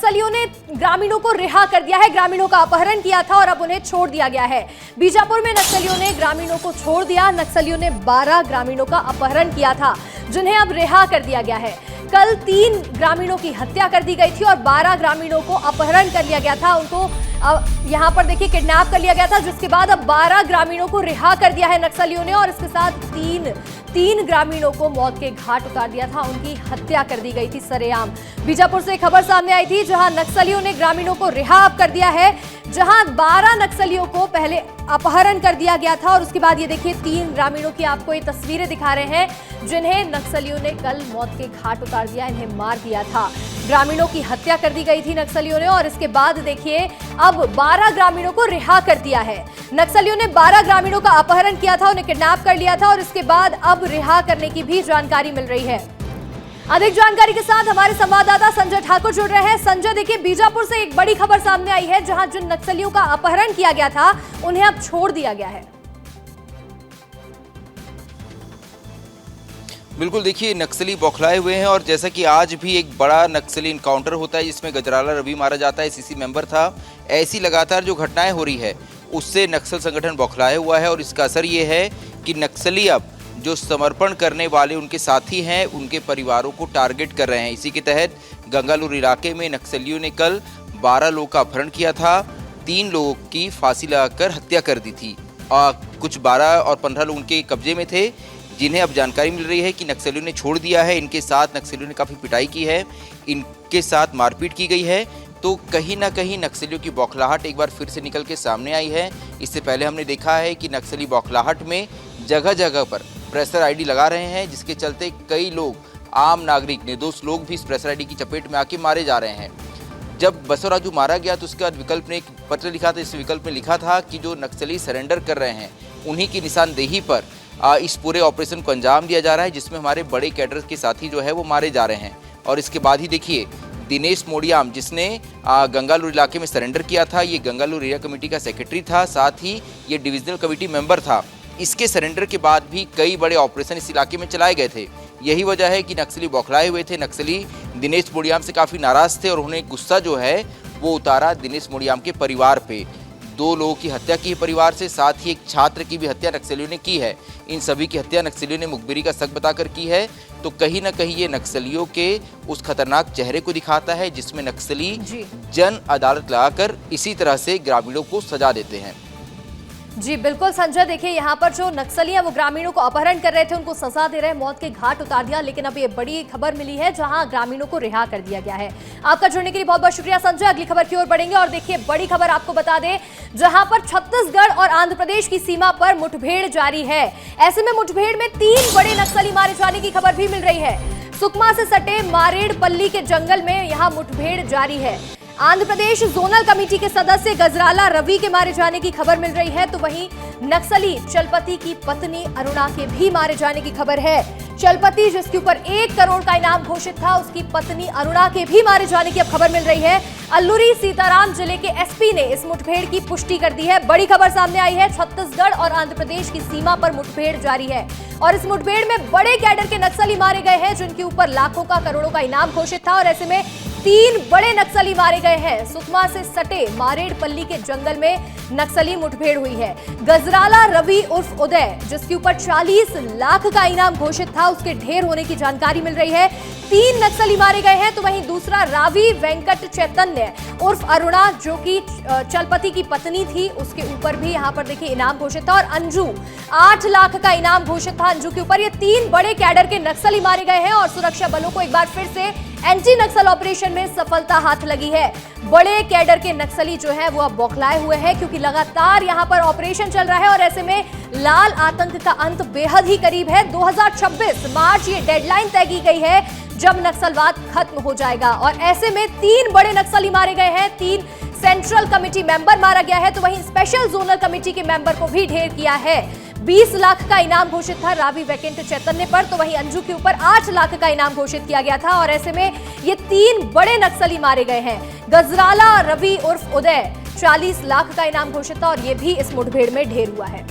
नक्सलियों ने ग्रामीणों को रिहा कर दिया है। ग्रामीणों का अपहरण किया था और अब उन्हें छोड़ दिया गया है। बीजापुर में नक्सलियों ने ग्रामीणों को छोड़ दिया। नक्सलियों ने 12 ग्रामीणों का अपहरण किया था, जिन्हें अब रिहा कर दिया गया है। कल 3 ग्रामीणों की हत्या कर दी गई थी और 12 ग्रामीणों को अपहरण कर लिया गया था। उनको यहां पर देखिए किडनैप कर लिया गया था, जिसके बाद अब 12 ग्रामीणों को रिहा कर दिया है नक्सलियों ने और इसके साथ तीन ग्रामीणों को मौत के घाट उतार दिया था। उनकी हत्या कर दी गई थी सरेआम। बीजापुर से खबर सामने आई थी, जहां नक्सलियों ने ग्रामीणों को रिहा कर दिया है, जहां 12 नक्सलियों को पहले अपहरण कर दिया गया था और उसके बाद ये देखिए 3 ग्रामीणों की आपको ये तस्वीरें दिखा रहे हैं, जिन्हें नक्सलियों ने कल मौत के घाट उतार दिया, इन्हें मार दिया था। ग्रामीणों की हत्या कर दी गई थी नक्सलियों ने और इसके बाद देखिए अब 12 ग्रामीणों को रिहा कर दिया है। नक्सलियों ने 12 ग्रामीणों का अपहरण किया था, उन्हें किडनैप कर लिया था और इसके बाद अब रिहा करने की भी जानकारी मिल रही है। अधिक जानकारी के साथ हमारे संवाददाता संजय ठाकुर जुड़ रहे हैं। संजय, देखिए बीजापुर से एक बड़ी खबर सामने आई है, जहां जिन नक्सलियों का अपहरण किया गया था उन्हें अब छोड़ दिया गया है। बिल्कुल, देखिए नक्सली बौखलाए हुए हैं और जैसा कि आज भी एक बड़ा नक्सली इनकाउंटर होता है जिसमें गजराला रवि मारा जाता है, सीसी मेंबर था। ऐसी लगातार जो घटनाएं हो रही है उससे नक्सल संगठन बौखलाया हुआ है और इसका असर ये है कि नक्सली अब जो समर्पण करने वाले उनके साथी हैं उनके परिवारों को टारगेट कर रहे हैं। इसी के तहत गंगालूर इलाके में नक्सलियों ने कल 12 लोगों का अपहरण किया था, 3 लोगों की फांसी लगाकर हत्या कर दी थी। कुछ 12 और 15 लोग उनके कब्जे में थे, जिन्हें अब जानकारी मिल रही है कि नक्सलियों ने छोड़ दिया है। इनके साथ नक्सलियों ने काफ़ी पिटाई की है, इनके साथ मारपीट की गई है। तो कहीं ना कहीं नक्सलियों की बौखलाहट एक बार फिर से निकल के सामने आई है। इससे पहले हमने देखा है कि नक्सली बौखलाहट में जगह जगह पर प्रेशर आईडी लगा रहे हैं, जिसके चलते कई लोग, आम नागरिक, निर्दोष लोग भी इस प्रेशर आईडी की चपेट में आके मारे जा रहे हैं। जब बसवराजू मारा गया तो उसके बाद विकल्प ने एक पत्र लिखा था। इस विकल्प में लिखा था कि जो नक्सली सरेंडर कर रहे हैं उन्हीं की निशानदेही पर इस पूरे ऑपरेशन को अंजाम दिया जा रहा है, जिसमें हमारे बड़े कैडर के साथी जो है वो मारे जा रहे हैं। और इसके बाद ही देखिए दिनेश मोडियाम, जिसने गंगालूर इलाके में सरेंडर किया था, ये गंगालूर एरिया कमेटी का सेक्रेटरी था, साथ ही ये डिविजनल कमेटी मेंबर था। इसके सरेंडर के बाद भी कई बड़े ऑपरेशन इस इलाके में चलाए गए थे। यही वजह है कि नक्सली बौखलाए हुए थे। नक्सली दिनेश मोडियाम से काफ़ी नाराज थे और उन्होंने गुस्सा जो है वो उतारा दिनेश मोडियाम के परिवार पे। 2 लोगों की हत्या की है परिवार से, साथ ही एक छात्र की भी हत्या नक्सलियों ने की है। इन सभी की हत्या नक्सलियों ने मुखबिरी का शक बताकर की है। तो कहीं ना कहीं ये नक्सलियों के उस खतरनाक चेहरे को दिखाता है जिसमें नक्सली जन अदालत लगाकर इसी तरह से ग्रामीणों को सजा देते हैं। जी बिल्कुल संजय, देखिए यहाँ पर जो नक्सली है वो ग्रामीणों को अपहरण कर रहे थे, उनको सजा दे रहे हैं, मौत के घाट उतार दिया। लेकिन अब ये बड़ी खबर मिली है जहां ग्रामीणों को रिहा कर दिया गया है। आपका जुड़ने के लिए बहुत बहुत शुक्रिया संजय। अगली खबर की ओर बढ़ेंगे और देखिए बड़ी खबर आपको बता दें, जहां पर छत्तीसगढ़ और आंध्र प्रदेश की सीमा पर मुठभेड़ जारी है। ऐसे में मुठभेड़ में 3 बड़े नक्सली मारे जाने की खबर भी मिल रही है। सुकमा से सटे मारेड़पल्ली के जंगल में यहाँ मुठभेड़ जारी है। आंध्र प्रदेश जोनल कमेटी के सदस्य गजराला रवि के मारे जाने की खबर मिल रही है, तो वहीं नक्सली चलपति की पत्नी अरुणा के भी मारे जाने की खबर है। चलपति, जिसके ऊपर 1 करोड़ का इनाम घोषित था, उसकी पत्नी अरुणा के भी मारे जाने की अब खबर मिल रही है। अल्लूरी सीताराम जिले के एसपी ने इस मुठभेड़ की पुष्टि कर दी है। बड़ी खबर सामने आई है, छत्तीसगढ़ और आंध्र प्रदेश की सीमा पर मुठभेड़ जारी है और इस मुठभेड़ में बड़े कैडर के नक्सली मारे गए हैं, जिनके ऊपर लाखों का, करोड़ों का इनाम घोषित था। और ऐसे में 3 बड़े नक्सली मारे गए हैं। सुकमा से सटे मारेड़पल्ली के जंगल में नक्सली मुठभेड़ हुई है। गजराला रवि उर्फ उदय, जिसके ऊपर 40 लाख का इनाम घोषित था, उसके ढेर होने की जानकारी मिल रही है। 3 नक्सली मारे गए हैं, तो वहीं दूसरा रावी वेंकट चैतन्य उर्फ अरुणा, जो कि चलपति की पत्नी थी, उसके ऊपर भी यहाँ पर देखिए इनाम घोषित था। और अंजू, 8 लाख का इनाम घोषित था अंजू के ऊपर। ये 3 बड़े कैडर के नक्सली मारे गए हैं और सुरक्षा बलों को एक बार फिर से एंटी नक्सल ऑपरेशन में सफलता हाथ लगी है। बड़े कैडर के नक्सली जो है वो अब बौखलाए हुए हैं, क्योंकि लगातार यहां पर ऑपरेशन चल रहा है और ऐसे में लाल आतंक का अंत बेहद ही करीब है। 2026 मार्च ये डेडलाइन तय की गई है जब नक्सलवाद खत्म हो जाएगा। और ऐसे में 3 बड़े नक्सली मारे गए हैं, 3 सेंट्रल कमेटी मेंबर मारा गया है, तो वहीं स्पेशल जोनल कमेटी के मेंबर को भी ढेर किया है। 20 लाख का इनाम घोषित था रावी वेंकट चैतन्य पर, तो वहीं अंजू के ऊपर 8 लाख का इनाम घोषित किया गया था। और ऐसे में ये 3 बड़े नक्सली मारे गए हैं। गजराला रवि उर्फ उदय, 40 लाख का इनाम घोषित था और ये भी इस मुठभेड़ में ढेर हुआ है।